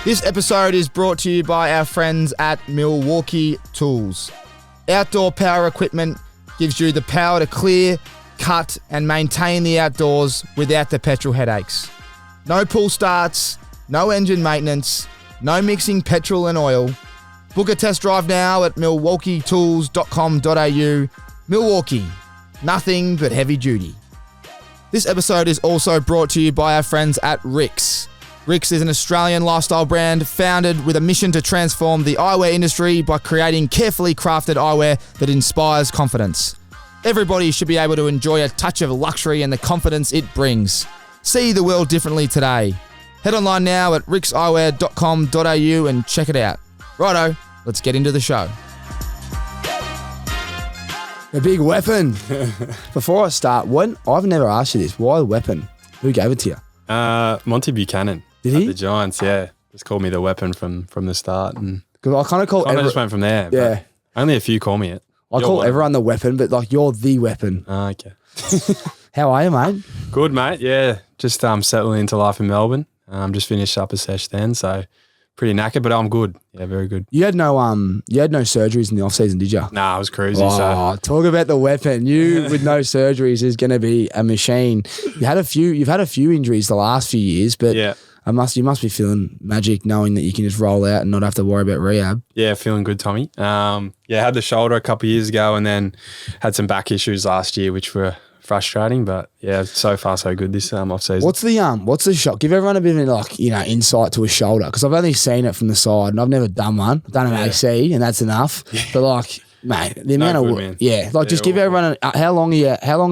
This episode is brought to you by our friends at MILWAUKEE Tools. Outdoor power equipment gives you the power to clear, cut, and maintain the outdoors without the petrol headaches. No pull starts, no engine maintenance, no mixing petrol and oil. Book a test drive now at milwaukeetools.com.au. Milwaukee, nothing but heavy duty. This episode is also brought to you by our friends at RIXX. RIXX is an Australian lifestyle brand founded with a mission to transform the eyewear industry by creating carefully crafted eyewear that inspires confidence. Everybody should be able to enjoy a touch of luxury and the confidence it brings. See the world differently today. Head online now at rixeyewear.com.au and check it out. Righto, let's get into the show. A big weapon. Before I start, I've never asked you this. Why the weapon? Who gave it to you? Monty Buchanan. Did he? The Giants, yeah. Just called me the weapon from the start. And Because I kind of call just went from there. Yeah. Only a few call me it. I call everyone the weapon, but like you're the weapon. Okay. How are you, mate? Good, mate. Yeah. Just settling into life in Melbourne. Just finished up a sesh then, so pretty knackered, but I'm good. Yeah, very good. You had no surgeries in the off season, did you? Nah, I was cruising. Oh, talk about the weapon. You with no surgeries is going to be a machine. You've had a few injuries the last few years, but yeah. You must be feeling magic knowing that you can just roll out and not have to worry about rehab. Yeah, feeling good, Tommy. Had the shoulder a couple of years ago and then had some back issues last year, which were frustrating, but yeah, so far so good this off season. What's the shot? Give everyone a bit of insight to a shoulder, because I've only seen it from the side and I've never done one. I've done an AC and that's enough. But mate, the amount of just give everyone how long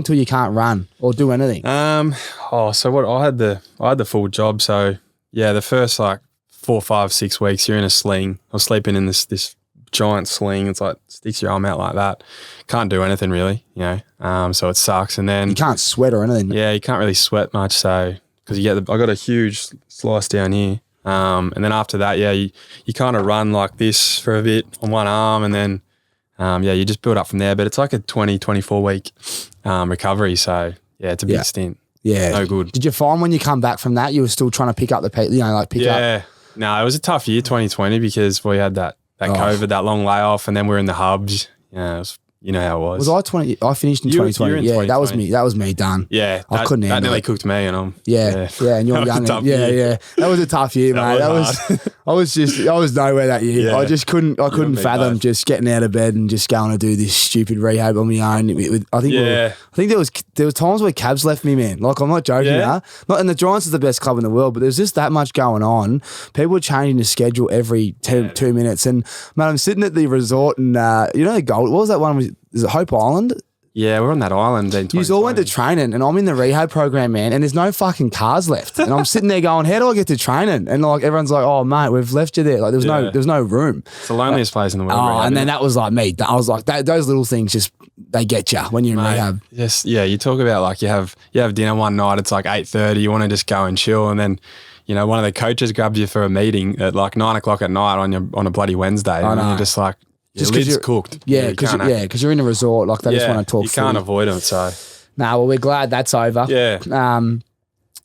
till you can't run or do anything. So what I had the full job. So yeah, the first 4, 5, 6 weeks you're in a sling. I was sleeping in this giant sling. It's like sticks your arm out like that. Can't do anything really, so it sucks. And then you can't sweat or anything. Yeah, you can't really sweat much. So because I got a huge slice down here. And then after that, you kind of run like this for a bit on one arm, and then you just build up from there. But it's like a 20, 24 week recovery. So yeah, it's a big stint. Yeah, no good. Did you find when you come back from that, you were still trying to pick up the up? Yeah, no, it was a tough year, 2020, because we had that COVID, that long layoff, and then we're in the hubs. Yeah, you know how it was. Was I 20? I finished in 2020. You were in 2020. That was me done. Yeah, I couldn't handle it. That nearly cooked me, and I'm and you're young. Yeah. That was a tough year, mate. I was nowhere that year. Yeah. I just couldn't fathom just getting out of bed and just going to do this stupid rehab on my own. I think there was times where cabs left me, man. Like, I'm not joking now. Not, and the Giants is the best club in the world, but there's just that much going on. People were changing the schedule every 2 minutes, and man, I'm sitting at the resort and the gold. What was that one? Is it Hope Island? Yeah, we're on that island. You all went to training, and I'm in the rehab program, man, and there's no fucking cars left. And I'm sitting there going, how do I get to training? And everyone's like, oh, mate, we've left you there. Like, there's no room. It's the loneliest place in the world. Oh, and then that was like me. I was like, those little things just, they get you when you're in rehab. Yes, yeah, you talk about you have dinner one night, it's like 8:30, you want to just go and chill, and then one of the coaches grabs you for a meeting at 9 o'clock at night on a bloody Wednesday, and you're just like, just because you're cooked. Yeah, because you're in a resort, they just want to talk. You can't avoid them. So, well, we're glad that's over. Yeah. Now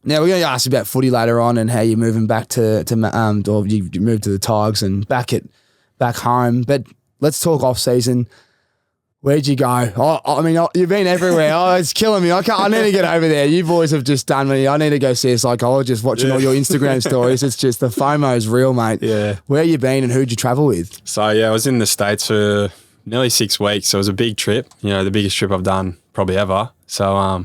we're going to ask you about footy later on and how you're moving back or you moved to the Tigers and back home. But let's talk off season. Where'd you go? I mean, you've been everywhere. It's killing me. I need to get over there. You boys have just done me. I need to go see a psychologist watching all your Instagram stories. It's just the FOMO's real, mate. Yeah. Where you been and who'd you travel with? So, I was in the States for nearly 6 weeks. So it was a big trip, the biggest trip I've done probably ever. So,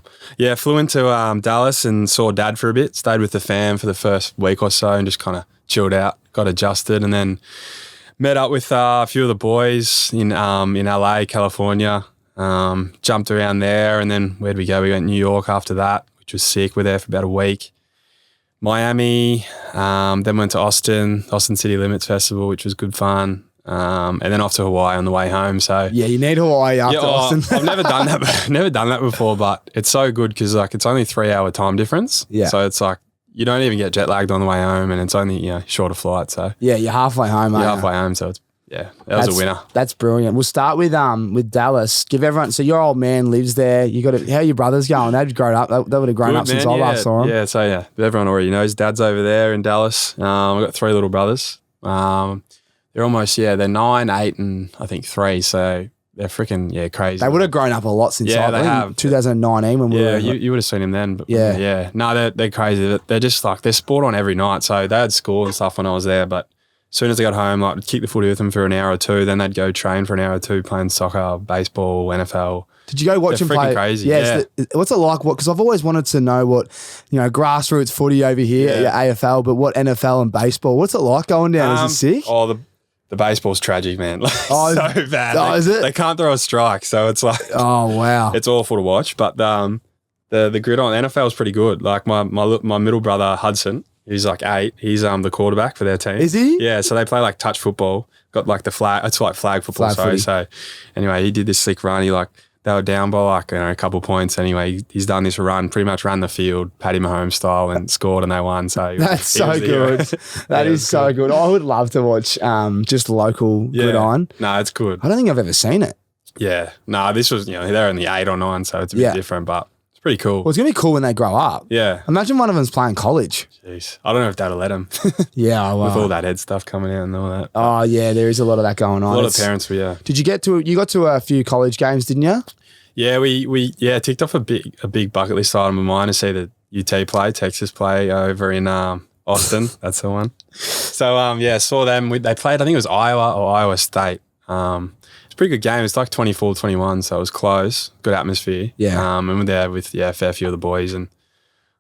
flew into Dallas and saw Dad for a bit, stayed with the fam for the first week or so and just kind of chilled out, got adjusted, and then met up with a few of the boys in LA, California, jumped around there, and then where'd we go? We went New York after that, which was sick. We're there for about a week. Miami, then went to Austin City Limits Festival, which was good fun. And then off to Hawaii on the way home. So yeah, you need Hawaii after Austin. I've never done that. Never done that before, but it's so good because it's only 3 hour time difference. Yeah. So it's you don't even get jet lagged on the way home, and it's only shorter flight. So yeah, you're halfway home. You're halfway home, so yeah, that was a winner. That's brilliant. We'll start with Dallas. Give everyone. So your old man lives there. You got how are your brothers going? They've grown up. They would have grown up since I last saw them. Yeah, so yeah, everyone already knows. Dad's over there in Dallas. I've got 3 little brothers. They're almost they're 9, 8, and I think 3. So they're freaking crazy. They would have grown up a lot since they have. 2019 when we were. You would have seen him then. But yeah. No, they're crazy. They're just like they're sport on every night. So they had school and stuff when I was there, but as soon as I got home, like I'd kick the footy with them for an hour or 2. Then they'd go train for an hour or 2 playing soccer, baseball, NFL. Did you go watch them play? Crazy. Yeah. What's it like? Because I've always wanted to know what, grassroots footy over here, AFL, but what NFL and baseball. What's it like going down? Is it sick? Oh, the baseball's tragic, man. Like, so bad. Oh, is it? They can't throw a strike, so it's like oh wow, it's awful to watch. But the gridiron NFL is pretty good. Like my middle brother Hudson. He's like 8. He's the quarterback for their team. Is he? Yeah, so they play like touch football. Got like the flag. It's like flag football. So anyway, he did this slick run. They were down by like a couple points. Anyway, he's done this run, pretty much ran the field, Paddy Mahomes style, and scored, and they won. So that's so good. That is so good. I would love to watch just local gridiron. No, it's good. I don't think I've ever seen it. Yeah, no, this was they're only 8 or 9, so it's a bit different, but. Pretty cool. Well, it's going to be cool when they grow up. Yeah. Imagine one of them's playing college. Jeez. I don't know if that'll let them. Yeah. Well, with all that head stuff coming out and all that. Oh, yeah. There is a lot of that going on. A lot of parents were, Did you got to a few college games, didn't you? Yeah, we ticked off a big bucket list item of mine to see the UT play, Texas play over in Austin. That's the one. So, saw them. They played, I think it was Iowa or Iowa State. Pretty good game. It's like 24-21, so it was close. Good atmosphere. Yeah. And we're there with a fair few of the boys, and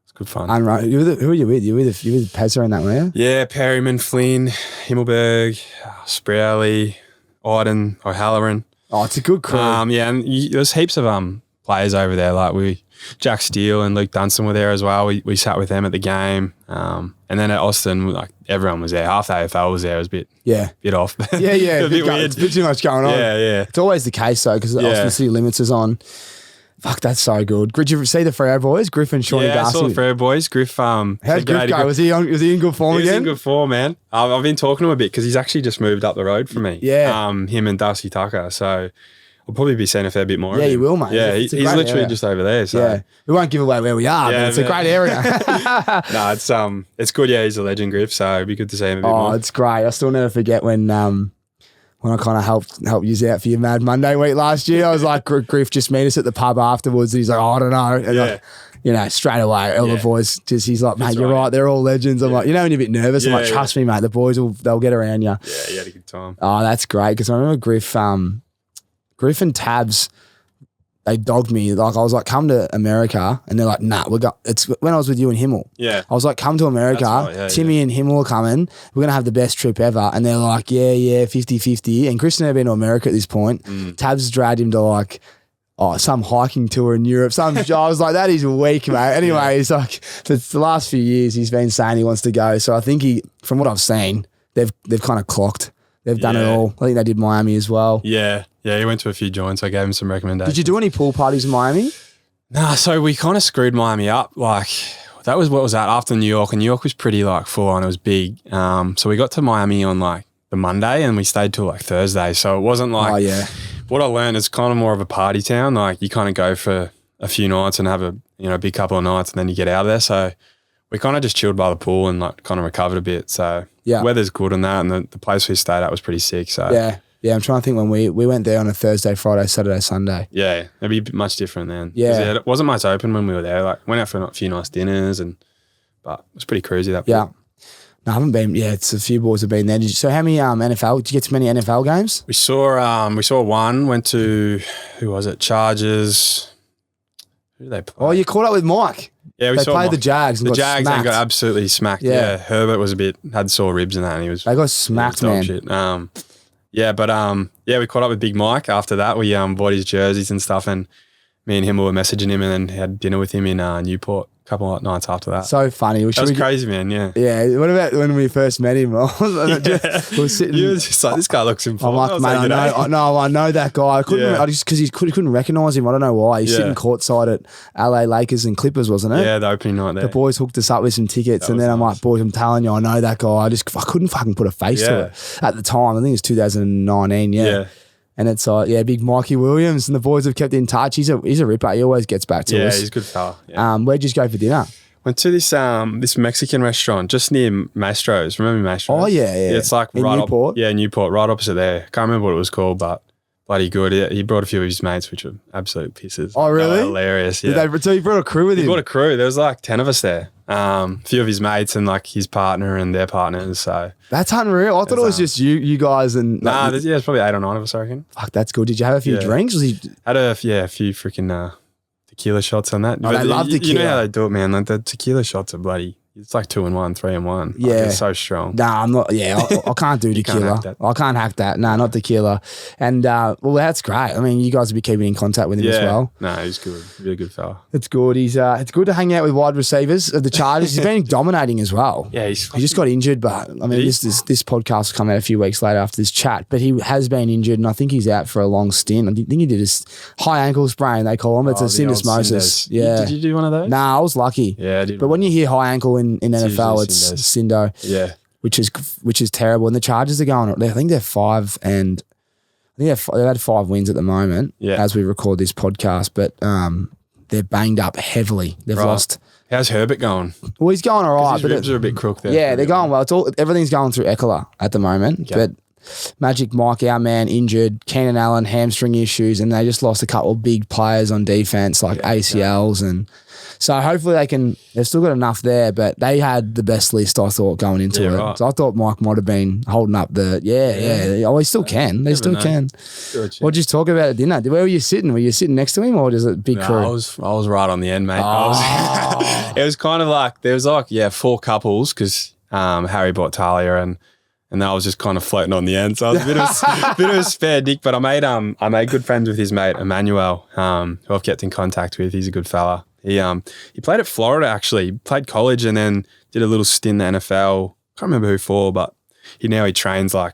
it's good fun. And right, who are you with? You with Pezza and that, were you? Yeah, Perryman, Flynn, Himmelberg, Sprowley, Iden, O'Halloran. Oh, it's a good crew. And there's heaps of players over there. Like Jack Steele and Luke Dunstan were there as well. We sat with them at the game. And then at Austin, like everyone was there. Half the AFL was there. It was a bit off. Yeah. a bit weird. It's a bit too much going on. Yeah. It's always the case though, because the Austin City Limits is on. Fuck, that's so good. Did you see the Freo boys, Griff and Shawnee Darcy? Yeah, I saw the Freo boys. Griff. How'd Griff go? Was he in good form again? He was in good form, man. I've been talking to him a bit because he's actually just moved up the road from me. Yeah. Him and Darcy Tucker. So I'll probably be seeing a fair bit more. Yeah, you will, mate. Yeah, he's literally area. Just over there. So we won't give away where we are, but it's a great area. No, it's good. Yeah, he's a legend, Griff. So it'd be good to see him a bit more. Oh, it's great. I still never forget when I kind of helped you out for your Mad Monday week last year. I was like, Griff just met us at the pub afterwards. And he's like, I don't know. And straight away, all the boys he's like, mate, you're right. They're all legends. I'm like, when you're a bit nervous, I'm like, trust me, mate. The boys they'll get around you. Yeah, you had a good time. Oh, that's great because I remember Griff and Tabs, they dogged me. Like I was like, come to America, and they're like, nah, it's when I was with you and Himmel. Yeah. I was like, come to America. Right, Timmy and Himmel are coming. We're gonna have the best trip ever. And they're like, 50-50. And Chris had never been to America at this point. Tabs dragged him to like some hiking tour in Europe. I was like, that is weak, mate. Anyway, it's like for the last few years he's been saying he wants to go. So I think from what I've seen, they've kind of clocked. They've done it all. I think they did Miami as well. Yeah, he went to a few joints. I gave him some recommendations. Did you do any pool parties in Miami? Nah, so we kind of screwed Miami up. Like that was what was that after New York, and New York was pretty like full on. It was big. So we got to Miami on like the Monday, and we stayed till like Thursday. So it wasn't like. Oh yeah. What I learned is kind of more of a party town. Like you kind of go for a few nights and have a big couple of nights, and then you get out of there. So we kind of just chilled by the pool and like kind of recovered a bit. So weather's good and that, and the place we stayed at was pretty sick. So yeah, I'm trying to think when we went there on a Thursday, Friday, Saturday, Sunday. Yeah, it'd be much different then. Yeah, it wasn't much open when we were there. Like went out for a few nice dinners, but it was pretty crazy that. Yeah. No, I haven't been. Yeah, it's a few boys have been there. So how many NFL? Did you get to many NFL games? We saw one. Went to who was it? Chargers. Who did they play? Oh, you caught up with Mike. Yeah, they played the Jags. And the Jags and got absolutely smacked. Yeah, Herbert was had sore ribs and that, and he was. They got smacked, man. Shit. We caught up with Big Mike after that. We bought his jerseys and stuff, and me and him were messaging him, and then had dinner with him in Newport. couple of nights after that. So funny. That was crazy, man. Yeah. Yeah. What about when we first met him? We were sitting. You were just like, this guy looks important. I'm like, mate, I know that guy. I couldn't. I just because he couldn't recognise him. I don't know why. He's sitting courtside at LA Lakers and Clippers, wasn't it? Yeah, the opening night there. The boys hooked us up with some tickets, and then I'm like, boys, I'm telling you, I know that guy. I couldn't fucking put a face to it at the time. I think it was 2019. Yeah. And it's like, big Mikey Williams, and the boys have kept in touch. He's a ripper. He always gets back to us. Yeah, he's a good fella. Yeah. Where'd you go for dinner? Went to this Mexican restaurant just near Mastro's. Remember Mastro's? Oh, yeah. It's like in Newport? Newport, right opposite there. Can't remember what it was called, but bloody good. He brought a few of his mates, which were absolute pisses. Oh, really? Hilarious, yeah. So he brought a crew with him? He brought a crew. There was like 10 of us there. A few of his mates and like his partner and their partners. So that's unreal. I thought it was just you guys and it's probably 8 or 9 of us, I reckon. Fuck, that's good. Did you have a few drinks? Had a few freaking tequila shots on that. Oh, I love tequila. You know how they do it, man. Like the tequila shots are bloody. It's like 2 in 1, 3 in 1. Yeah. Like, it's so strong. Nah, I'm not. Yeah, I can't do tequila. I can't hack that. Nah, not tequila. And well, that's great. I mean, you guys will be keeping in contact with him as well. No, he's good. Really good fella. It's good. It's good to hang out with wide receivers of the Chargers. He's been dominating as well. Yeah, he just got injured, but I mean, this podcast will come out a few weeks later after this chat. But he has been injured, and I think he's out for a long stint. I think he did a high ankle sprain. They call him. It's a syndesmosis. Yeah. Did you do one of those? Nah, I was lucky. Yeah, I did. But when you hear high ankle in NFL, it's Syndo, which is terrible. And the Chargers are going. I think they're 5, and I think they've had 5 wins at the moment as we record this podcast. But they're banged up heavily. They've lost. How's Herbert going? Well, he's going all right. His ribs are a bit crooked there. Yeah, they're going well. Everything's going through Eckler at the moment. But Magic Mike, our man, injured. Keenan Allen, hamstring issues, and they just lost a couple of big players on defense like ACLs and. So hopefully they've still got enough there, but they had the best list, I thought, going into it. Right. So I thought Mike might have been holding up Oh, he still can. They still can. What did you talk about at dinner? Where were you sitting? Were you sitting next to him or was it big crew? I was right on the end, mate. It was kind of like, there was like, 4 couples because Harry bought Talia and then I was just kind of floating on the end. So I was a bit of a spare dick, but I made good friends with his mate, Emmanuel, who I've kept in contact with. He's a good fella. He played at Florida, actually. He played college and then did a little stint in the NFL. Can't remember who for, but he trains like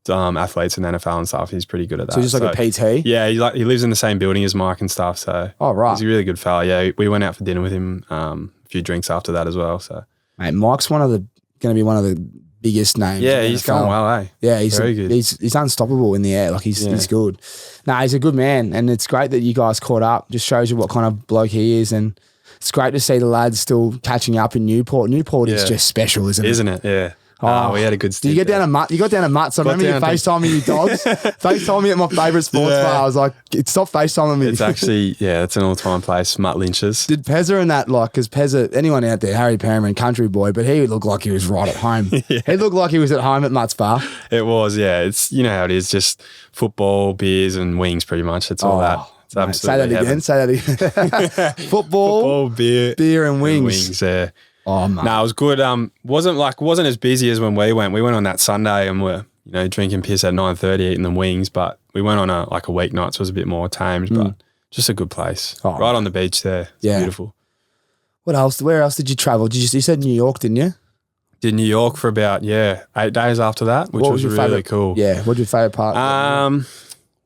athletes in the NFL and stuff. He's pretty good at that. So he's just like a PT? Yeah, he lives in the same building as Mike and stuff. So he's a really good fella. Yeah, we went out for dinner with him, a few drinks after that as well. So mate, Mike's going to be one of the biggest names. Yeah, he's going well, eh? Yeah, he's very good. He's unstoppable in the air. Like he's good. Nah, he's a good man, and it's great that you guys caught up. Just shows you what kind of bloke he is, and it's great to see the lads still catching up in Newport. Newport is just special, isn't it? Isn't it? Yeah. We had a good stint. Did you get down to Mutt? You got down to Mutt. So I remember you FaceTiming your dogs. FaceTime me at my favourite sports bar. I was like, stop FaceTiming me. It's actually, it's an all-time place, Mutt Lynch's. Did Pezza and that, like, because Pezza, anyone out there, Harry Perriman, country boy, but he looked like he was right at home. He looked like he was at home at Mutt's bar. It was, yeah. It's, you know how it is, just football, beers and wings pretty much. It's all that. It's absolutely heaven. Say that again. Football, beer and wings. Yeah. Oh man. No, it was good. Wasn't as busy as when we went. We went on that Sunday and we're, drinking piss at 9:30, eating the wings, but we went on a weeknight, so it was a bit more tamed, but just a good place. Right on the beach there. It's beautiful. What else? Where else did you travel? You said New York, didn't you? Did New York for about 8 days after that, which was really cool. Yeah. What was your favourite part?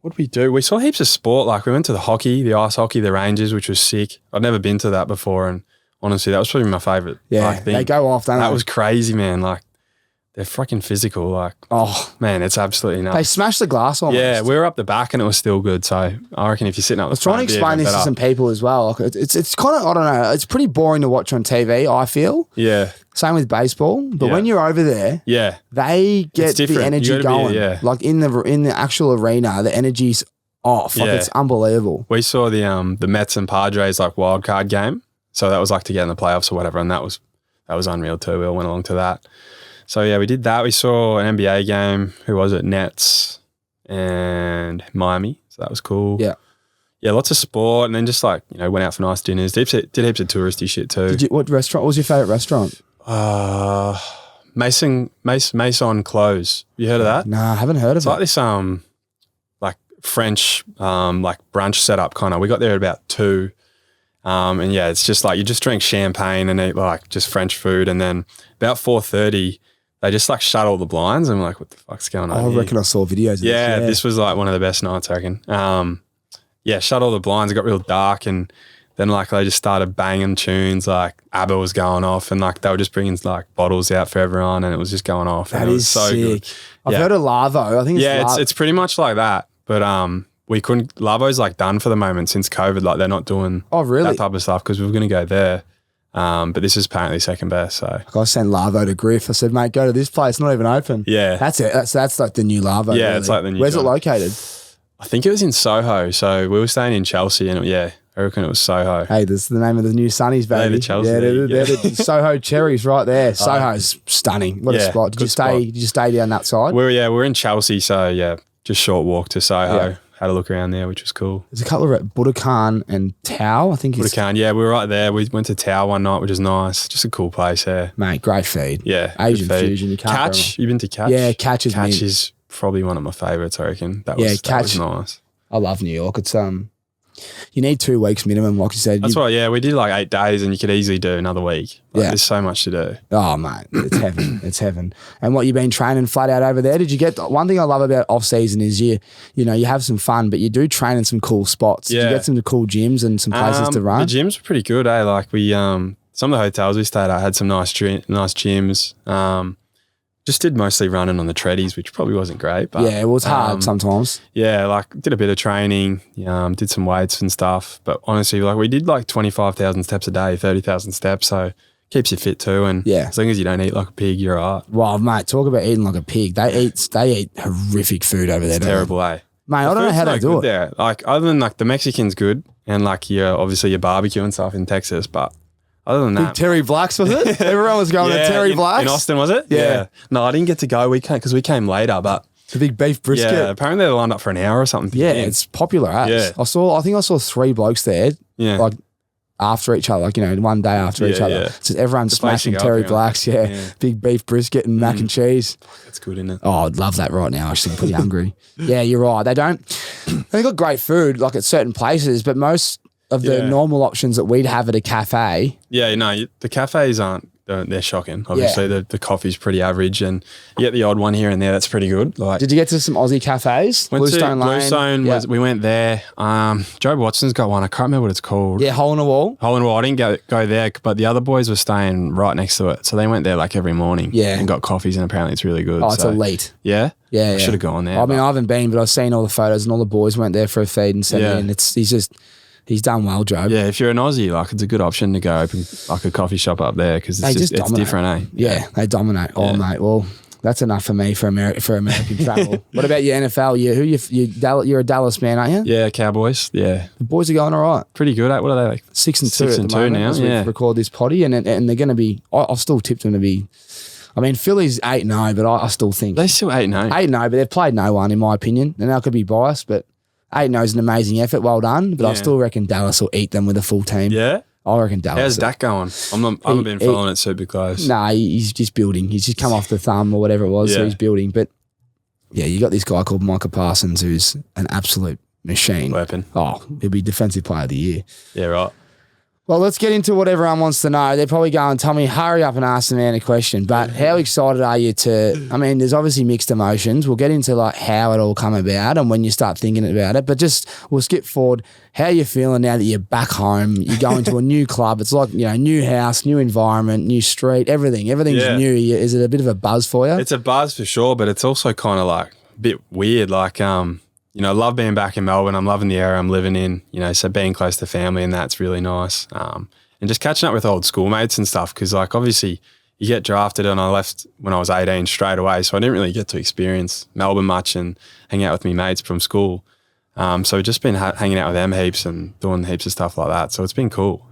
What did we do? We saw heaps of sport. Like we went to the ice hockey, the Rangers, which was sick. I'd never been to that before, and honestly, that was probably my favourite. Yeah, thing. They go off, don't they? That was crazy, man. Like, they're fucking physical. Like, man, it's absolutely nuts. They smashed the glass almost. Yeah, we were up the back and it was still good. So I reckon if you're sitting up, I was trying to explain this to some people as well. Like, it's kind of, I don't know, it's pretty boring to watch on TV, I feel. Yeah. Same with baseball. But when you're over there, they get the energy going. Like in the actual arena, the energy's off. Like it's unbelievable. We saw the Mets and Padres like wild card game. So that was like to get in the playoffs or whatever, and that was unreal too. We all went along to that. So yeah, we did that. We saw an NBA game. Who was it? Nets and Miami. So that was cool. Yeah. Yeah, lots of sport, and then just like, went out for nice dinners. Did heaps of touristy shit too. What restaurant? What was your favourite restaurant? Maison Close. You heard of that? Nah, I haven't heard of it. It's like this like French like brunch setup kind of. We got there at about 2. And yeah, it's just like you just drink champagne and eat like just French food. And then about 4:30, they just like shut all the blinds. And I'm like, what the fuck's going on? I reckon I saw videos of this. This was like one of the best nights, I reckon. Shut all the blinds. It got real dark, and then like they just started banging tunes. Like ABBA was going off, and like they were just bringing like bottles out for everyone, and it was just going off. That is so sick. Good. I've heard of Lavo. I think it's pretty much like that. But we couldn't. Lavo's like done for the moment since COVID. Like they're not doing that type of stuff because we were going to go there. But this is apparently second best. So like I sent Lavo to Griff. I said, mate, go to this place. Not even open. Yeah, that's it. That's like the new Lavo. Yeah, really. It's like the new. Where's it located? I think it was in Soho. So we were staying in Chelsea, and I reckon it was Soho. Hey, this is the name of the new Sunnies, baby. They're the Chelsea. They're the Soho Cherries right there. Soho's stunning. What a spot. Did you stay down that side? We're in Chelsea, so just short walk to Soho. Yeah. Had a look around there, which was cool. There's a couple of Budokan and Tau, I think. Budokan, we were right there. We went to Tau one night, which is nice. Just a cool place there. Mate, great feed. Yeah. Asian fusion. You can't Catch. You've been to Catch? Yeah, Catch is probably one of my favourites, I reckon. That was nice. I love New York. It's you need 2 weeks minimum, like you said. That's right, we did like 8 days and you could easily do another week. There's so much to do. Oh, mate, it's heaven. It's heaven. And what, you've been training flat out over there? Did you get, one thing I love about off-season is you have some fun, but you do train in some cool spots. Did you get some cool gyms and some places to run? The gyms were pretty good, eh? Like we, some of the hotels we stayed at had some nice gyms. Just did mostly running on the treadies, which probably wasn't great. But, it was hard sometimes. Yeah, like did a bit of training, did some weights and stuff. But honestly, like we did like 25,000 steps a day, 30,000 steps. So keeps you fit too. And as long as you don't eat like a pig, you're all right. Well, mate, talk about eating like a pig. They eat horrific food over there. It's terrible, eh? Mate, I don't know how they do it. There. Like other than like the Mexican's good and like obviously your barbecue and stuff in Texas, but other than that, Terry Black's, was it? Everyone was going to Terry Black's. In Austin, was it? Yeah. No, I didn't get to go. Because we came later, but the big beef brisket. Yeah, apparently they lined up for an hour or something. Yeah, it's popular as. Yeah. I think I saw 3 blokes there. Yeah. Like after each other, like, one day after each other. Yeah. So everyone's smashing Terry Black's, big beef brisket and mac and cheese. That's good, isn't it? Oh, I'd love that right now. Actually, I'm pretty hungry. Yeah, you're right. They've got great food like at certain places, but most of the normal options that we'd have at a cafe. Yeah, the cafes they're shocking. Obviously, the coffee's pretty average, and you get the odd one here and there that's pretty good. Like, did you get to some Aussie cafes? Bluestone Lane. We went there. Joe Watson's got one. I can't remember what it's called. Yeah, Hole in the Wall. Hole in the Wall. I didn't go there, but the other boys were staying right next to it. So they went there like every morning and got coffees, and apparently it's really good. Oh, it's elite. Yeah? Yeah. I should have gone there. I mean, I haven't been, but I've seen all the photos and all the boys went there for a feed and sent in. He's done well, Joe. Yeah, if you're an Aussie, like it's a good option to go open like a coffee shop up there because it's different, eh? Yeah, they dominate. Oh, mate. Well, that's enough for me for American travel. What about your NFL? You're a Dallas man, aren't you? Yeah, Cowboys. Yeah, the boys are going all right. Pretty good. What are they like? 6-2 now. As we record this potty, and they're going to be. I've still tipped them to be. I mean, Philly's 8-0, but I still think they're still 8-0. 8-0, but they've played no one in my opinion, and I could be biased, but. 8-0 is an amazing effort, well done. But I still reckon Dallas will eat them with a full team. Yeah? I reckon Dallas. How's that going? I haven't been following it super close. Nah, he's just building. He's just come off the thumb or whatever it was, so he's building. But yeah, you got this guy called Micah Parsons who's an absolute machine. Weapon. Oh, he'll be Defensive Player of the Year. Yeah, right. Well, let's get into what everyone wants to know. They're probably going, Tommy, hurry up and ask the man a question. But how excited are you I mean, there's obviously mixed emotions. We'll get into like how it all come about and when you start thinking about it. But we'll skip forward. How are you feeling now that you're back home? You go into a new club. It's like, new house, new environment, new street, everything. Everything's new. Is it a bit of a buzz for you? It's a buzz for sure, but it's also kind of like a bit weird. Like, I love being back in Melbourne. I'm loving the area I'm living in, so being close to family and that's really nice. And just catching up with old schoolmates and stuff because, like, obviously you get drafted and I left when I was 18 straight away, so I didn't really get to experience Melbourne much and hang out with me mates from school. So just been hanging out with them heaps and doing heaps of stuff like that. So it's been cool.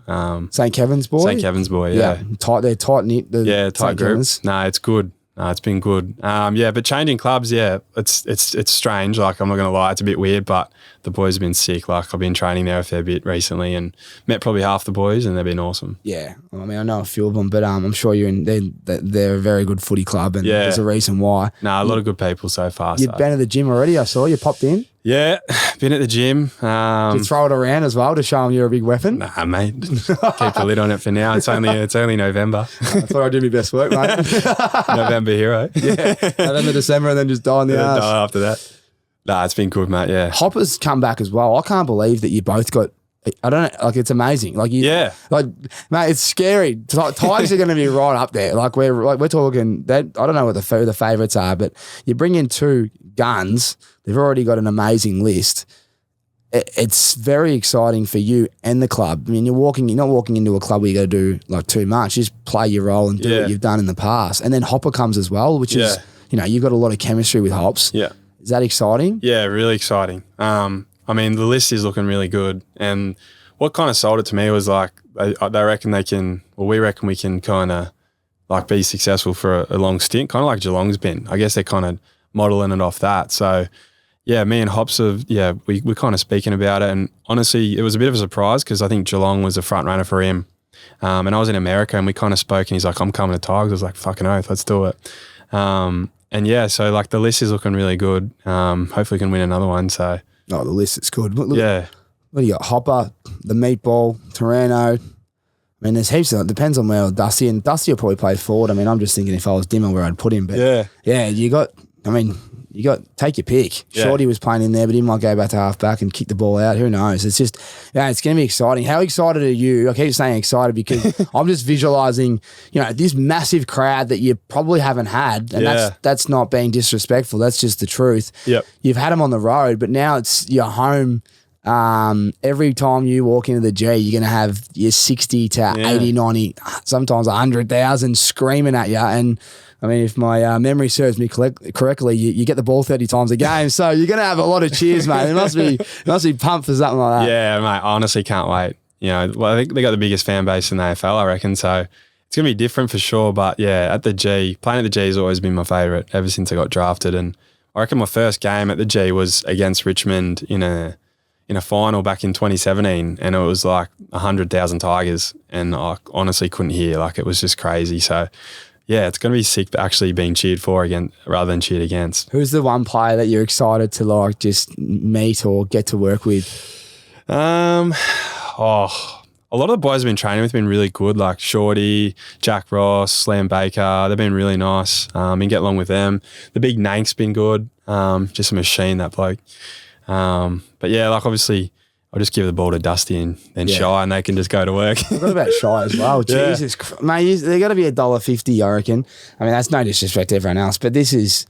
St. Kevin's boy? St. Kevin's boy, yeah. They're tight-knit. Tight group. No, it's good. It's been good. But changing clubs, it's strange. Like, I'm not going to lie, it's a bit weird, but the boys have been sick. Like, I've been training there a fair bit recently and met probably half the boys and they've been awesome. Yeah. I mean, I know a few of them, but I'm sure they're a very good footy club and there's a reason why. A lot of good people so far. You've been to the gym already, I saw. You popped in? Yeah, been at the gym. Did you throw it around as well to show them you're a big weapon? Nah, mate. Keep the lid on it for now. It's only November. That's where I do my best work, mate. November hero. Yeah. November, December, and then just die in the ass. Die after that. Nah, it's been good, mate. Yeah. Hopper's come back as well. I can't believe that you both got. I don't know. Like, it's amazing. Like, mate, it's scary. Tigers are going to be right up there. Like, we're talking that. I don't know what the favourites are, but you bring in 2 guns. They've already got an amazing list. It's very exciting for you and the club. I mean, you're not walking into a club where you got to do like too much. You just play your role and do what you've done in the past. And then Hopper comes as well, which is, you've got a lot of chemistry with Hops. Yeah. Is that exciting? Yeah, really exciting. I mean, the list is looking really good. And what kind of sold it to me was like, they reckon we reckon we can kind of like be successful for a long stint, kind of like Geelong's been. I guess they're kind of modelling it off that. So, yeah, me and Hops we're kind of speaking about it. And honestly, it was a bit of a surprise because I think Geelong was a front runner for him. And I was in America and we kind of spoke and he's like, I'm coming to Tigers. I was like, fucking oath, let's do it. And yeah, so like the list is looking really good. Hopefully we can win another one. So. Oh, the list is good. Look, yeah. What do you got? Hopper, the Meatball, Taranto. I mean, there's heaps of it. Depends on where Dusty, and Dusty will probably play forward. I mean, I'm just thinking if I was Dimmer where I'd put him. But take your pick. Yeah. Shorty was playing in there, but he might go back to half back and kick the ball out. Who knows? It's just, it's going to be exciting. How excited are you? I keep saying excited because I'm just visualizing, this massive crowd that you probably haven't had. And that's not being disrespectful. That's just the truth. Yep. You've had them on the road, but now it's your home. Every time you walk into the G, you're going to have your 60 to 80, 90, sometimes 100,000 screaming at you. And I mean, if my memory serves me correctly, you get the ball 30 times a game. So you're going to have a lot of cheers, mate. It must be pumped for something like that. Yeah, mate, I honestly can't wait. I think they got the biggest fan base in the AFL, I reckon. So it's going to be different for sure. But yeah, playing at the G has always been my favourite ever since I got drafted. And I reckon my first game at the G was against Richmond in a final back in 2017, and it was like 100,000 Tigers, and I honestly couldn't hear. Like, it was just crazy. So, yeah, it's going to be sick actually being cheered for again rather than cheered against. Who's the one player that you're excited to like just meet or get to work with? A lot of the boys I've been training with have been really good, like Shorty, Jack Ross, Liam Baker. They've been really nice. Been get along with them. The big Nank's been good. Just a machine, that bloke. But yeah, like obviously I'll just give the ball to Dusty and then Shy, and they can just go to work. What about Shy as well? Jesus, mate, they got to be $1.50, I reckon. I mean, that's no disrespect to everyone else, but this is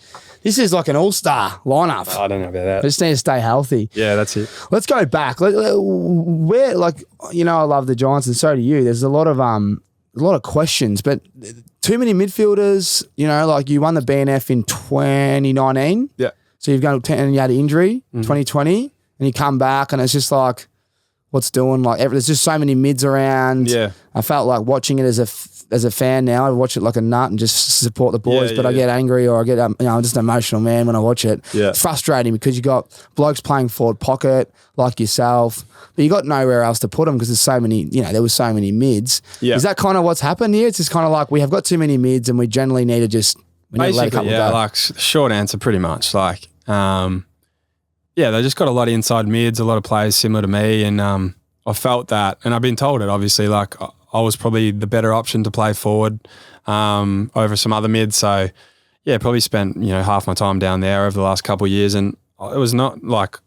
like an all-star lineup. I don't know about that. I just need to stay healthy. Yeah, that's it. Let's go back. Where, like, I love the Giants, and so do you. There's a lot of questions, but too many midfielders. Like you won the BNF in 2019. Yeah. So you've gone and you had an injury 2020, and you come back, and it's just like, what's doing? Like, there's just so many mids around. Yeah. I felt like watching it as a fan now. I watch it like a nut and just support the boys, but I get angry or I get, I'm just an emotional man when I watch it. Yeah. It's frustrating because you got blokes playing forward pocket like yourself, but you got nowhere else to put them because there's so many, there was so many mids. Yeah. Is that kind of what's happened here? It's just kind of like we have got too many mids and we generally need to just let a couple go. Like short answer pretty much. Like, they just got a lot of inside mids, a lot of players similar to me, and I felt that, and I've been told it obviously, like I was probably the better option to play forward over some other mids. So yeah, probably spent half my time down there over the last couple of years, and it was not like,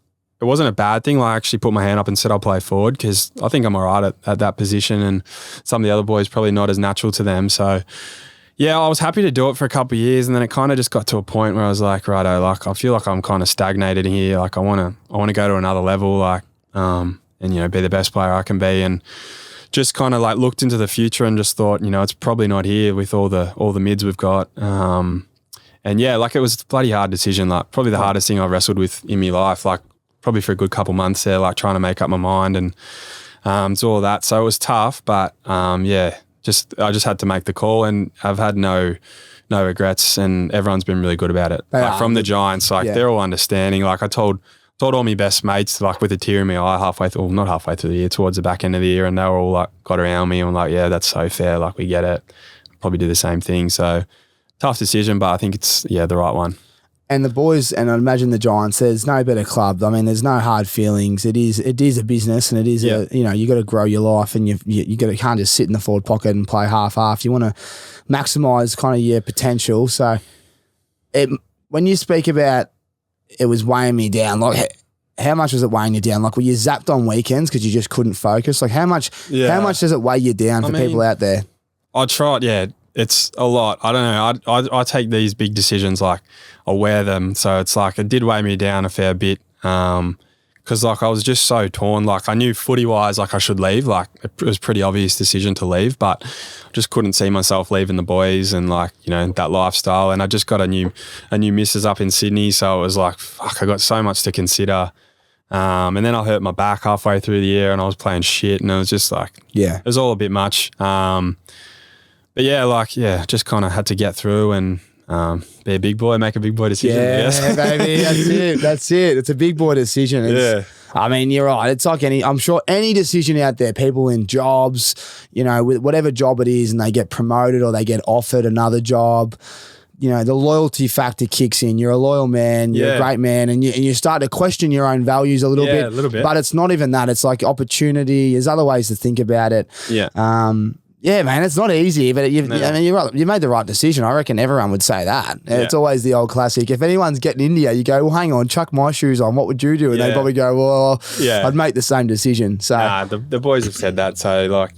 it wasn't a bad thing. Like, I actually put my hand up and said I'll play forward because I think I'm all right at that position, and some of the other boys probably not as natural to them. So yeah, I was happy to do it for a couple of years, and then it kind of just got to a point where I was like, righto, like I feel like I'm kind of stagnated here. Like I want to go to another level, like and be the best player I can be, and just kind of like looked into the future and just thought, it's probably not here with all the mids we've got. And yeah, like it was a bloody hard decision. Like probably the hardest thing I've wrestled with in my life. Like probably for a good couple months there, like trying to make up my mind and do all that. So it was tough, but I just had to make the call, and I've had no regrets, and everyone's been really good about it. From the Giants, they're all understanding. Like I told all my best mates, like with a tear in my eye not halfway through the year, towards the back end of the year, and they were all like got around me and like, yeah, that's so fair. Like we get it. Probably do the same thing. So tough decision, but I think it's the right one. And the boys, and I imagine the Giants, there's no better club. I mean, there's no hard feelings. It is a business, and it is you got to grow your life, and can't just sit in the forward pocket and play half. You want to maximise kind of your potential. So, when you speak about it was weighing me down, like how much was it weighing you down? Like, were you zapped on weekends because you just couldn't focus? Like, how much does it weigh you down for people out there? I tried, yeah. It's a lot. I don't know. I take these big decisions, like I wear them. So it's like it did weigh me down a fair bit because like I was just so torn. Like I knew footy-wise like I should leave. Like it was a pretty obvious decision to leave, but I just couldn't see myself leaving the boys and like, you know, that lifestyle. And I just got a new missus up in Sydney. So it was like, fuck, I got so much to consider. And then I hurt my back halfway through the year and I was playing shit and it was just like, it was all a bit much. But just kind of had to get through and be a big boy, make a big boy decision. Yeah, baby, that's it. It's a big boy decision. I mean, you're right. It's like I'm sure any decision out there, people in jobs, you know, with whatever job it is and they get promoted or they get offered another job, you know, the loyalty factor kicks in. You're a loyal man, you're a great man, and you start to question your own values a little bit. But it's not even that. It's like opportunity. There's other ways to think about it. Yeah, man, it's not easy, but I mean, you're right. You made the right decision. I reckon everyone would say that. It's always the old classic. If anyone's getting into you, you go, well, hang on, chuck my shoes on. What would you do? And they probably go, well, I'd make the same decision. So the boys have said that. So like,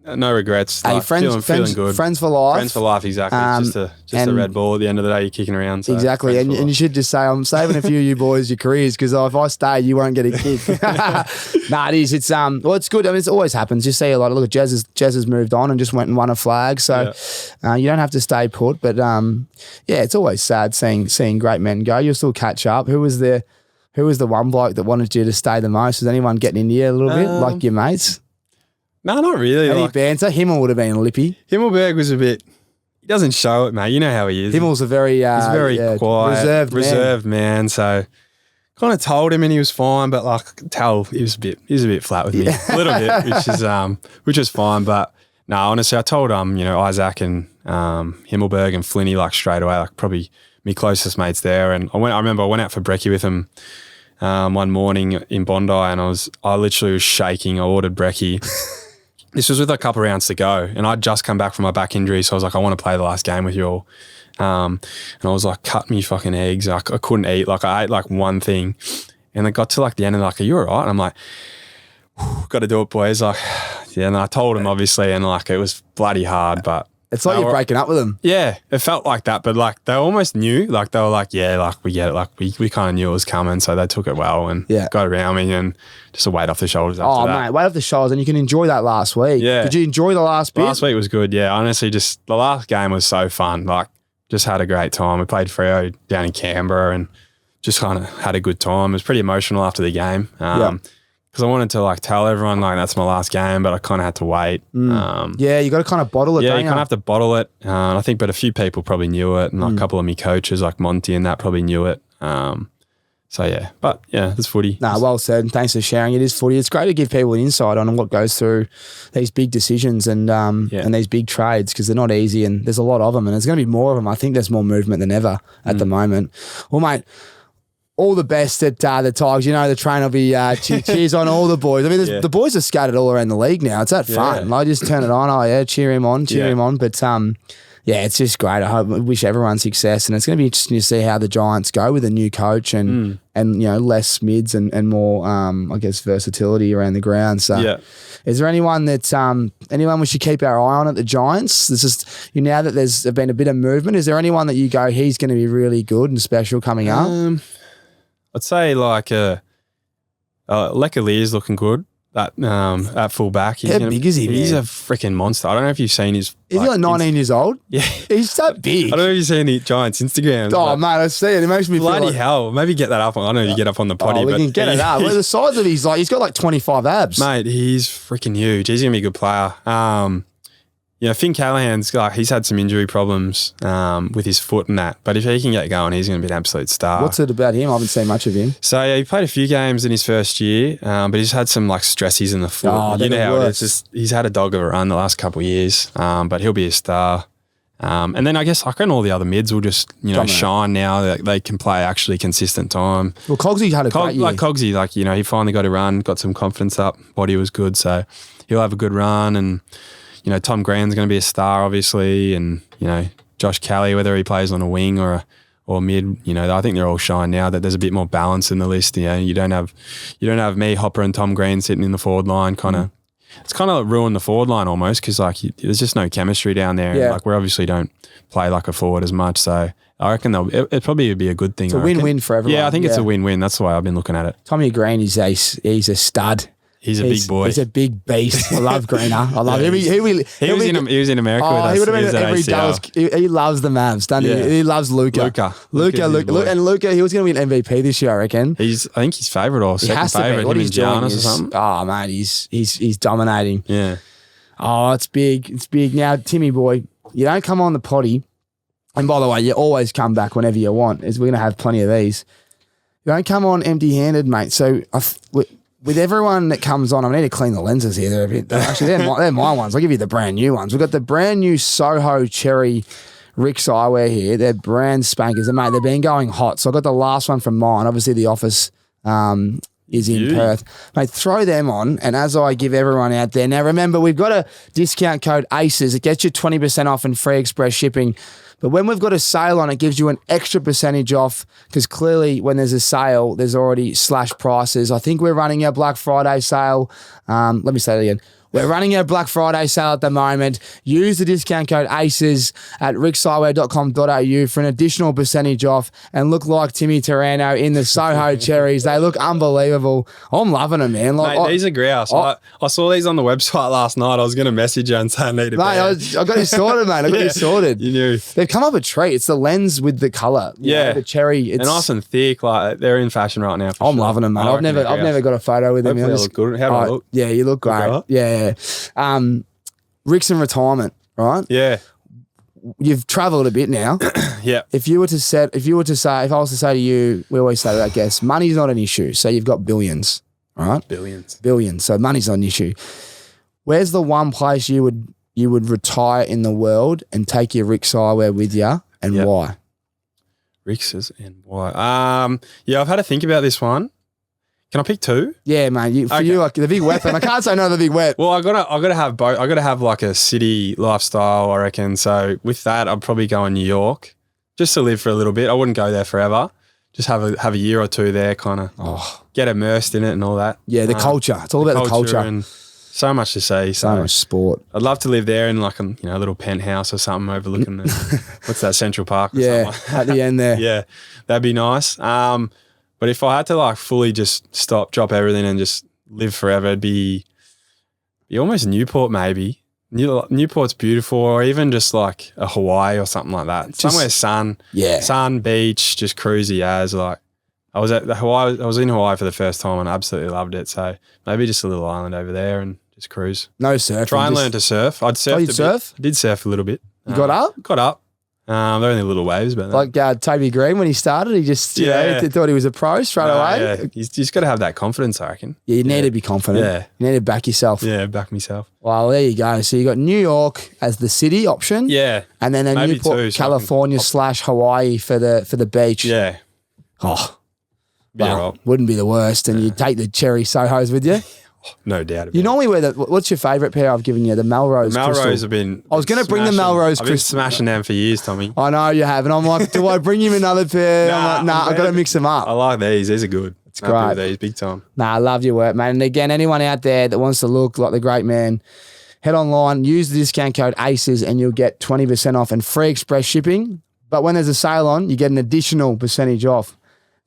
no regrets. Hey, like, feeling good. Friends for life. Friends for life, exactly. It's just a red ball at the end of the day. You're kicking around. So exactly. And you should just say, I'm saving a few of you boys your careers because if I stay, you won't get a kick. It is. It's it's good. I mean, it always happens. You see a lot of Jez has moved on and just went and won a flag. So you don't have to stay put. But it's always sad seeing great men go. You'll still catch up. Who was the one bloke that wanted you to stay the most? Was anyone getting into you a little bit, like your mates? No, not really. Any banter? Himmel would have been lippy. Himmelberg was a bit... He doesn't show it, mate. You know how he is. Himmel's a very... he's very quiet. Reserved man. So kind of told him and he was fine, but like I could tell he was a bit flat with me. A little bit, which is fine. But no, honestly, I told Isaac and Himmelberg and Flinny like straight away, like probably me closest mates there. And I remember I went out for brekkie with him one morning in Bondi and I literally was shaking. I ordered brekkie. This was with a couple of rounds to go and I'd just come back from my back injury. So I was like, I want to play the last game with you all. And I was like, cut me fucking eggs. I couldn't eat. Like I ate like one thing and it got to like the end and like, are you all right? And I'm like, got to do it, boys. Like, and I told him obviously and like it was bloody hard, but. It's like you're breaking up with them. Yeah, it felt like that, but like they almost knew. Like they were like, yeah, like we get it. Like we kind of knew it was coming, so they took it well and got around me and just a weight off the shoulders after that. Oh, mate, weight off the shoulders and you can enjoy that last week. Yeah. Did you enjoy the last bit? Last week was good, yeah. Honestly, just the last game was so fun. Like just had a great time. We played Freo down in Canberra and just kind of had a good time. It was pretty emotional after the game. Because I wanted to like tell everyone like that's my last game, but I kind of had to wait. You got to kind of bottle it. Yeah, you kind of have to bottle it. I think, but a few people probably knew it, and like, a couple of me coaches like Monty and that probably knew it. It's footy. Well said. Thanks for sharing. It is footy. It's great to give people an insight on what goes through these big decisions and these big trades because they're not easy and there's a lot of them and there's going to be more of them. I think there's more movement than ever at the moment. Well, mate. All the best at the Tigers. You know the train will be cheers on all the boys. I mean, the boys are scattered all around the league now. It's that fun. I just turn it on. Oh, yeah, cheer him on. But, it's just great. I wish everyone success. And it's going to be interesting to see how the Giants go with a new coach and less mids and more, versatility around the ground. So is there anyone anyone we should keep our eye on at the Giants? This is now that there's been a bit of movement, is there anyone that you go, he's going to be really good and special coming up? I'd say like Lekalier's looking good at full back. How big is he, man? He's a freaking monster. I don't know if you've seen his... Is he like 19 years old? Yeah. He's so big. I don't know if you've seen the Giants Instagram. Oh, mate, I see it. It makes me feel bloody hell. Maybe get that up. I know you get up on the potty, but... we can get it up. Well, the size of he's got like 25 abs. Mate, he's freaking huge. He's going to be a good player. Finn Callahan's he's had some injury problems with his foot and that. But if he can get going, he's going to be an absolute star. What's it about him? I haven't seen much of him. So, he played a few games in his first year, but he's had some stressies in the foot. You know how it is. He's had a dog of a run the last couple of years, but he'll be a star. And then I guess all the other mids will just, shine now. They can play actually consistent time. Well, Cogsy had a great year. Like Cogsy, he finally got a run, got some confidence up, body was good. So he'll have a good run. And, Tom Green's going to be a star, obviously. And, Josh Kelly, whether he plays on a wing or mid, I think they're all shine now that there's a bit more balance in the list. You don't have me, Hopper and Tom Green sitting in the forward line It's kind of ruined the forward line almost because there's just no chemistry down there. Yeah. And, we obviously don't play like a forward as much. So I reckon it probably would be a good thing. It's a win-win for everyone. Yeah, I think it's a win-win. That's the way I've been looking at it. Tommy Green he's a stud. He's a big boy. He's a big beast. I love Greener. I love him. He was in America with us. He would have been at every Dallas. He loves the Mavs, doesn't he? He loves Luka. And Luka, he was going to win MVP this year, I reckon. I think he's favourite or second favourite. Him and Giannis or something. Oh, man, he's dominating. Yeah. Oh, it's big. It's big. Now, Timmy boy, you don't come on the potty. And by the way, you always come back whenever you want. We're going to have plenty of these. You don't come on empty-handed, mate. So with everyone that comes on, I need to clean the lenses here. They're a bit. Actually, they're my ones. I'll give you the brand new ones. We've got the brand new Soho Cherry RIXX eyewear here. They're brand spankers. And, mate, they've been going hot. So I got the last one from mine. Obviously, the office is in Perth. Mate, throw them on. And as I give everyone out there, now remember, we've got a discount code ACES. It gets you 20% off and free express shipping. But when we've got a sale on, it gives you an extra percentage off because clearly when there's a sale, there's already slash prices. I think we're running our Black Friday sale. Let me say that again. We're running our Black Friday sale at the moment. Use the discount code ACES at rixeyewear.com.au for an additional percentage off and look like Timmy Taranto in the Soho Cherries. They look unbelievable. I'm loving them, man. Mate, these are grouse. I saw these on the website last night. I was going to message you and say I need a pair. I got you sorted, mate. I got you sorted. You knew. They've come up a treat. It's the lens with the colour. The cherry. It's nice and thick. They're in fashion right now. I'm loving them, mate. I've never got a photo with them. Hopefully they look good. How do I look? Yeah, you look great. Yeah. RIXX in retirement, right? Yeah. You've travelled a bit now. Yeah. If I was to say to you, we always say to that guest, money's not an issue. So you've got billions, right? Billions. So money's not an issue. Where's the one place you would retire in the world and take your RIXX eyewear with you, and why? RIXX's and why? I've had to think about this one. Can I pick two? Yeah, man. You like the big weapon. I can't say no to the big wet. Well, I gotta have both. I gotta have like a city lifestyle, I reckon. So with that, I'd probably go in New York just to live for a little bit. I wouldn't go there forever. Just have a year or two there, kind of get immersed in it and all that. Yeah, the culture. It's all about the culture and so much to see. So much sport. I'd love to live there in like a little penthouse or something overlooking what's that, Central Park? Or something. At the end there. Yeah, that'd be nice. But if I had to like fully just stop, drop everything and just live forever, it'd be almost Newport maybe. Newport's beautiful, or even just like a Hawaii or something like that. Somewhere sun, beach, just cruisy as like. I was in Hawaii for the first time and I absolutely loved it. So maybe just a little island over there and just cruise. No surf. Try and learn to surf. I'd surf. Surf? I did surf a little bit. You got up? Got up. They're only little waves, but like Toby Green when he started, he just he thought he was a pro straight away. Yeah. He's just got to have that confidence, I reckon. Yeah, you need to be confident. Yeah, you need to back yourself. Yeah, back myself. Well, there you go. So you got New York as the city option. Yeah, and then Newport, California / Hawaii for the beach. Yeah. Wouldn't be the worst. And you take the cherry Sohos with you. No doubt about it. You normally wear what's your favourite pair I've given you? The Melrose Melrose have been... I was going to bring the Melrose Crystal. I've been smashing them for years, Tommy. I know you have. And I'm like, do I bring him another pair? I'm like, I've got to mix them up. I like these. These are good. It's great. These, big time. I love your work, man. And again, anyone out there that wants to look like the great man, head online, use the discount code ACES and you'll get 20% off and free express shipping. But when there's a sale on, you get an additional percentage off.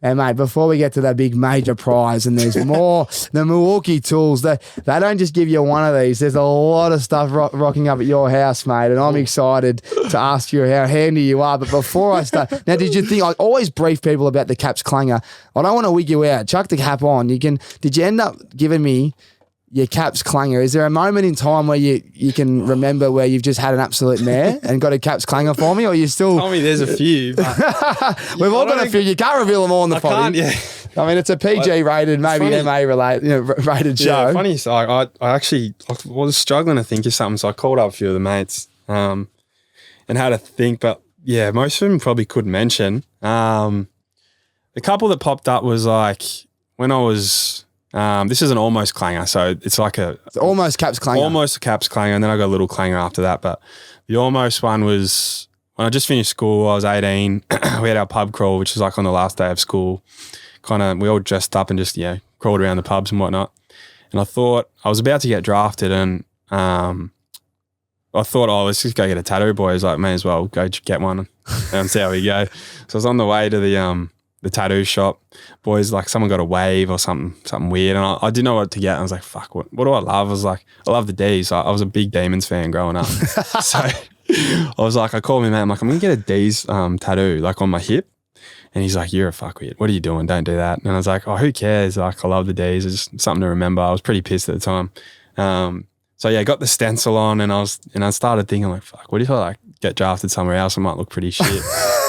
And, mate, before we get to that big major prize, and there's more, the MILWAUKEE Tools, they don't just give you one of these. There's a lot of stuff rocking up at your house, mate, and I'm excited to ask you how handy you are. But before I start, now, did you think, I always brief people about the caps clanger. I don't want to wig you out. Chuck the cap on. Did you end up giving me your caps clanger? Is there a moment in time where you can remember where you've just had an absolute mare and got a caps clanger for me, or you still... Tell me there's a few. We've all got a few. You can't reveal them all on the potty. I mean, it's a PG rated, maybe MA rated show. Yeah, funny. So I actually was struggling to think of something, so I called up a few of the mates. and had to think, but yeah, most of them probably couldn't mention. The couple that popped up was like when I was, this is an almost clanger. So it's like it's almost caps clanger. Almost a caps clanger. And then I got a little clanger after that. But the almost one was when I just finished school, I was 18. We had our pub crawl, which was like on the last day of school. We all dressed up and just, crawled around the pubs and whatnot. And I thought I was about to get drafted and I thought, let's just go get a tattoo, boys. Like, may as well go get one and see how we go. So I was on the way to the tattoo shop. Boys, like someone got a wave or something weird. And I didn't know what to get. I was like, fuck, what do I love? I was like, I love the D's. I was a big Demons fan growing up. So I was like, I called my man. I'm like, I'm going to get a D's tattoo, like on my hip. And he's like, you're a fuckwit. What are you doing? Don't do that. And I was like, oh, who cares? Like, I love the D's. It's just something to remember. I was pretty pissed at the time. So yeah, I got the stencil on and I started thinking like, fuck, what if I like get drafted somewhere else? I might look pretty shit.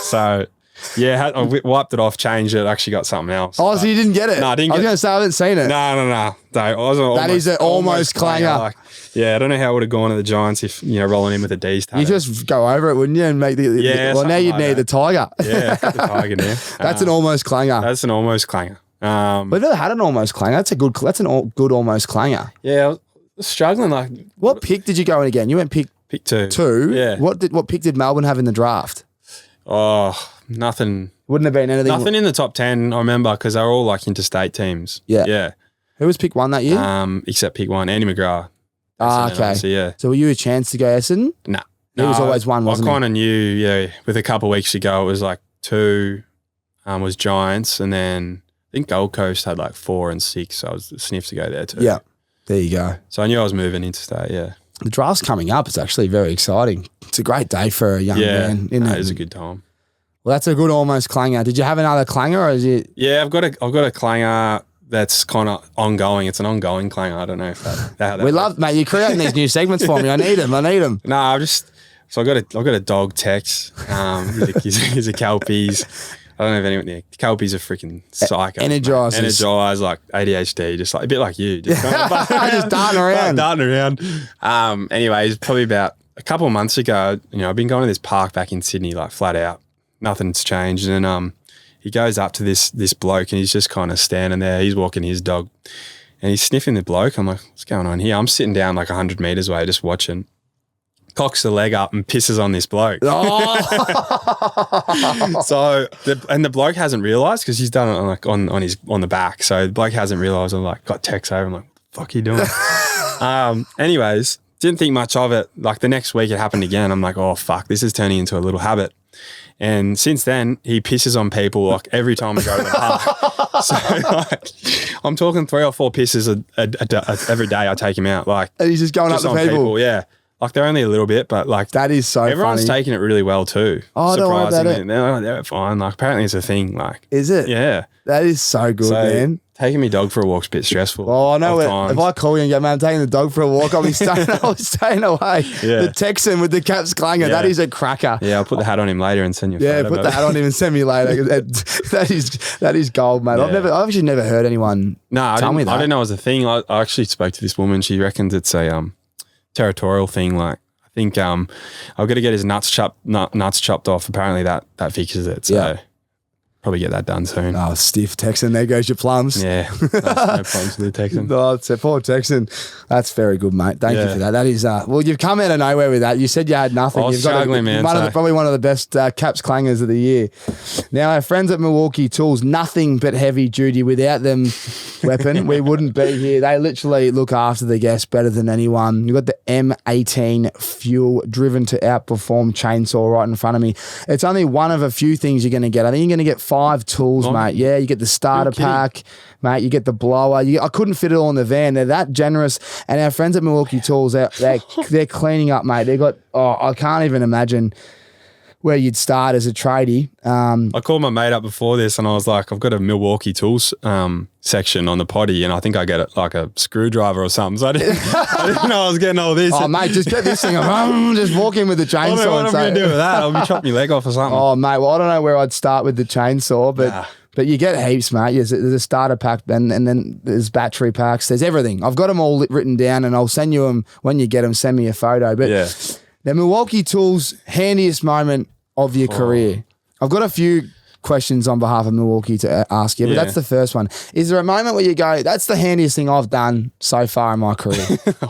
So yeah, I wiped it off, changed it, actually got something else. Oh, so you didn't get it? No, I didn't I was going to say I haven't seen it. No. That is an almost clanger. Like, yeah, I don't know how it would have gone to the Giants if, rolling in with a D's tattoo. You just go over it, wouldn't you? And make well, now you'd need the Tiger. Yeah, got the Tiger now. That's an almost clanger. That's an almost clanger. We've never had an almost clanger. That's an good almost clanger. Yeah, I was struggling. Like, what pick did you go in again? You went pick 2. 2? Yeah. What pick did Melbourne have in the draft? Oh, nothing. Wouldn't have been anything. Nothing in the top 10, I remember, because they were all like interstate teams. Yeah. Yeah. Who was pick 1 that year? Except pick 1, Andy McGrath. Okay. So, yeah. So were you a chance to go Essendon? No. He was always 1, wasn't he? I kind of knew, with a couple of weeks ago, it was like 2 was Giants, and then I think Gold Coast had like 4 and 6, so I was sniffed to go there too. Yeah. There you go. So I knew I was moving interstate, yeah. The draft's coming up. It's actually very exciting. It's a great day for a young man. Yeah, it is a good time. Well, that's a good almost clanger. Did you have another clanger or is it? Yeah, I've got a clanger that's kind of ongoing. It's an ongoing clanger. I don't know if that we love, mate. You're creating these new segments for me. I need them. No, I've got a dog Tex. He's a Kelpies. I don't know if anyone. Yeah, Kelpies are freaking psycho. Energized, like ADHD, just like a bit like you, just kind of just darting around. Anyways, probably about a couple of months ago, I've been going to this park back in Sydney, like flat out. Nothing's changed, and he goes up to this bloke, and he's just kind of standing there. He's walking his dog, and he's sniffing the bloke. I'm like, what's going on here? I'm sitting down like 100 meters away, just watching. Cocks the leg up and pisses on this bloke. Oh. So the bloke hasn't realised because he's done it on the back. So the bloke hasn't realised. I'm like, got text over. I'm like, what the fuck are you doing? Anyways, didn't think much of it. Like the next week it happened again. I'm like, oh fuck, this is turning into a little habit. And since then, he pisses on people like every time I go to the park. So like, I'm talking 3 or 4 pisses every day. I take him out. Like, and he's just going up to people. Yeah. Like they're only a little bit, but like that is so everyone's funny. taking it really well too. Oh, don't worry about it. They're fine. Like apparently it's a thing. Like, is it? Yeah, that is so good, man. Taking my dog for a walk's a bit stressful. Oh, I know. If I call you and go, man, I'm taking the dog for a walk, I'll be staying away. Yeah. The Texan with the caps clanger, that is a cracker. Yeah, I'll put the hat on him later and send you a photo. Yeah, put the hat on him and send me later. that is gold, mate. Yeah. I've actually never heard anyone tell me that. I didn't know it was a thing. I actually spoke to this woman. She reckons it's a territorial thing. Like, I think I've got to get his nuts chopped off. Apparently that fixes it. So probably get that done soon. Oh, stiff Texan. There goes your plums. Yeah. No plums for the Texan. No, it's a poor Texan. That's very good, mate. Thank you for that. That is, well, you've come out of nowhere with that. You said you had nothing. I was struggling, man. Probably one of the best caps clangers of the year. Now, our friends at MILWAUKEE Tools, nothing but heavy duty. Without them weapon, we wouldn't be here. They literally look after the guests better than anyone. You've got the M18 fuel driven to outperform chainsaw right in front of me. It's only one of a few things you're going to get. I think you're going to get 5 tools, mate. Yeah, you get the starter pack, mate. You get the blower. I couldn't fit it all in the van. They're that generous. And our friends at MILWAUKEE Tools, they're cleaning up, mate. They got, I can't even imagine where you'd start as a tradie. I called my mate up before this and I was like, I've got a MILWAUKEE Tools section on the potty and I think I get it like a screwdriver or something. So I didn't know I was getting all this. Oh, mate, just get this thing. Just walk in with the chainsaw. I don't know what I'm going to do with that. I'll be chopping my leg off or something. Oh, mate, well, I don't know where I'd start with the chainsaw, but you get heaps, mate. There's a starter pack and then there's battery packs. There's everything. I've got them all written down and I'll send you them when you get them. Send me a photo. But Now, Milwaukee Tools, handiest moment of your career. I've got a few questions on behalf of Milwaukee to ask you, but that's the first one. Is there a moment where you go, that's the handiest thing I've done so far in my career?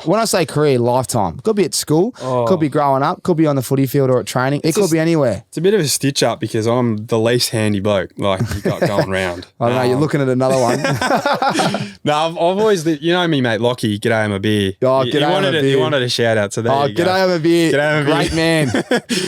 When I say career, lifetime. Could be at school, could be growing up, could be on the footy field or at training. It could be anywhere. It's a bit of a stitch up because I'm the least handy bloke like you got going round. I don't know, you're looking at another one. No, I've always, you know me, mate, Lockie, g'day, I'm a beer. Oh, g'day, I'm a beer. You wanted a shout out, so there you go. G'day, I'm a beer. G'day, I'm a beer. Great man.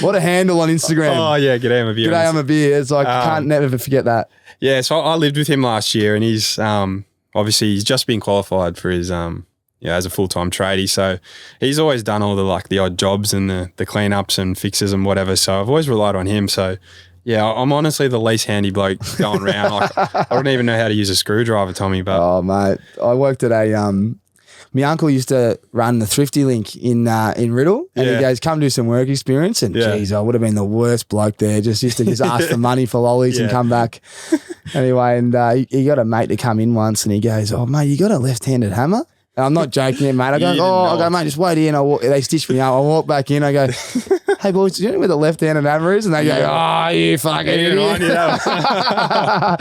What a handle on Instagram. Oh, yeah, g'day, I'm a beer. G'day, I'm a beer. It's like, can't never forget that. Yeah, so I lived with him last year, and he's obviously he's just been qualified for his as a full-time tradie. So he's always done all the odd jobs and the cleanups and fixes and whatever. So I've always relied on him. So yeah, I'm honestly the least handy bloke going around. Like, I don't even know how to use a screwdriver, Tommy. But mate, I worked at a my uncle used to run the Thrifty Link in Riddle, and he goes, come do some work experience. And geez, I would have been the worst bloke there. Just used to ask for money for lollies and come back. Anyway, and he got a mate to come in once, and he goes, oh, mate, you got a left-handed hammer? And I'm not joking, mate. I go, mate, just wait here. And they stitch me up. I walk back in. I go, hey, boys, do you know where the left-handed hammer is? And they go, oh, you fucking idiot. I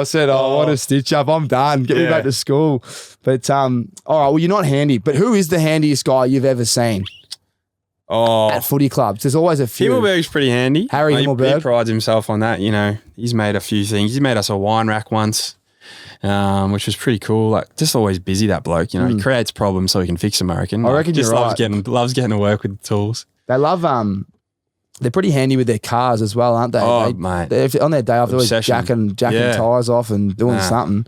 said, what a stitch up. I'm done. Get me back to school. But, all right, well, you're not handy. But who is the handiest guy you've ever seen? At footy clubs? There's always a few. Himmelberg's pretty handy. Harry Himmelberg. He prides himself on that. You know, he's made a few things. He made us a wine rack once. Which was pretty cool. Like, just always busy, that bloke. You know, he creates problems so he can fix them. I reckon. Just loves getting to work with the tools. They love they're pretty handy with their cars as well, aren't they? Oh, mate. On their day off, they're always jacking tyres off and doing something.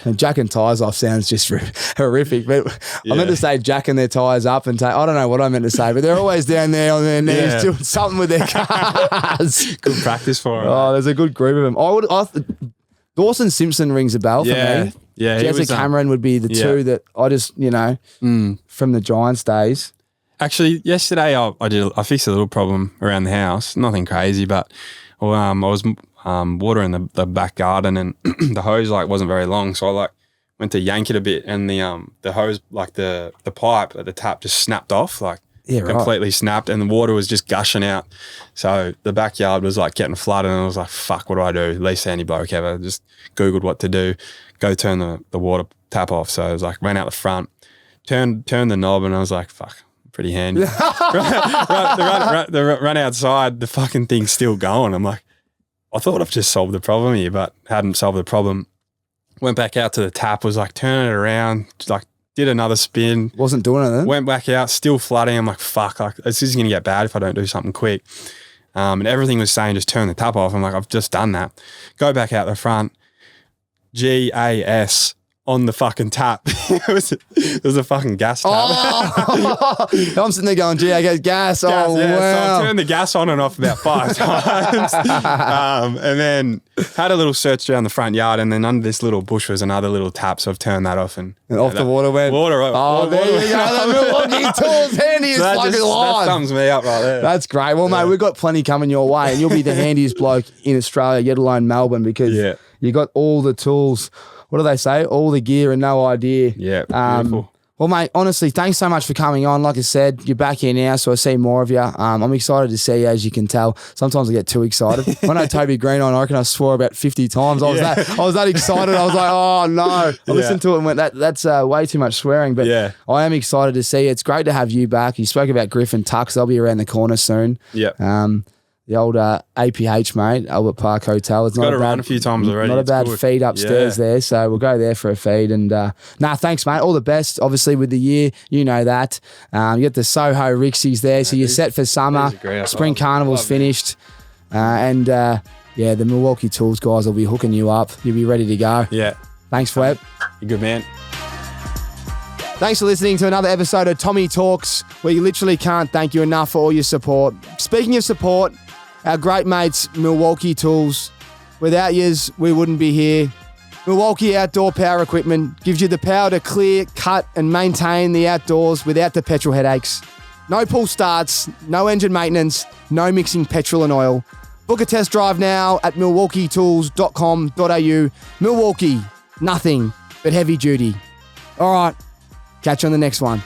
And jacking tyres off sounds just horrific. But I meant to say jacking their tyres up and I don't know what I meant to say, but they're always down there on their knees doing something with their cars. Good practice for them. Oh, there's a good group of them. Dawson Simpson rings a bell for me. Yeah, Jessica Cameron would be the two that I just, from the Giants days. Actually, yesterday I fixed a little problem around the house. Nothing crazy, but I was watering the back garden and the hose wasn't very long, so I went to yank it a bit, and the hose, the pipe at the tap just snapped off, completely snapped, and the water was just gushing out. So the backyard was getting flooded, and I was like, fuck, what do I do? Least handy bloke ever. Just Googled what to do. Go turn the water tap off. So I was ran out the front, turned the knob, and I was like, fuck, pretty handy. run outside, the fucking thing's still going. I'm like, I thought I've just solved the problem here, but hadn't solved the problem. Went back out to the tap, was turning it around, did another spin. Wasn't doing anything. Went back out, still flooding. I'm like, fuck, this is going to get bad if I don't do something quick. And everything was saying just turn the tap off. I'm like, I've just done that. Go back out the front. GAS on the fucking tap. It was a fucking gas tap. Oh, I'm sitting there going, gas. Oh, wow. So I turned the gas on and off about 5 times. And then had a little search around the front yard, and then under this little bush was another little tap, so I've turned that off. And off the water went? There you go. The Milwaukee Tools handiest fucking live. That sums me up right there. That's great. Well, mate, we've got plenty coming your way, and you'll be the handiest bloke in Australia, yet alone Melbourne, because you got all the tools. What do they say? All the gear and no idea. Yeah, beautiful. Well, mate, honestly, thanks so much for coming on. Like I said, you're back here now, so I see more of you. I'm excited to see you, as you can tell. Sometimes I get too excited. When I had Toby Green on, I reckon I swore about 50 times. I was that excited. I was like, oh, no. I listened to it and went, that's way too much swearing. But I am excited to see you. It's great to have you back. You spoke about Griffin Tucks. They'll be around the corner soon. Yeah. The old APH, mate, Albert Park Hotel. It's got to run a few times already. Not a bad feed upstairs there, so we'll go there for a feed. And thanks, mate. All the best, obviously, with the year. You know that. You got the Soho Rixies there, so you're set for summer. Spring Carnival's finished. The Milwaukee Tools guys will be hooking you up. You'll be ready to go. Yeah. Thanks, Fleb. You're good, man. Thanks for listening to another episode of Tommy Talks, where you literally can't thank you enough for all your support. Speaking of support, our great mates, Milwaukee Tools. Without yous, we wouldn't be here. Milwaukee Outdoor Power Equipment gives you the power to clear, cut, and maintain the outdoors without the petrol headaches. No pull starts, no engine maintenance, no mixing petrol and oil. Book a test drive now at milwaukeetools.com.au. Milwaukee, nothing but heavy duty. All right, catch you on the next one.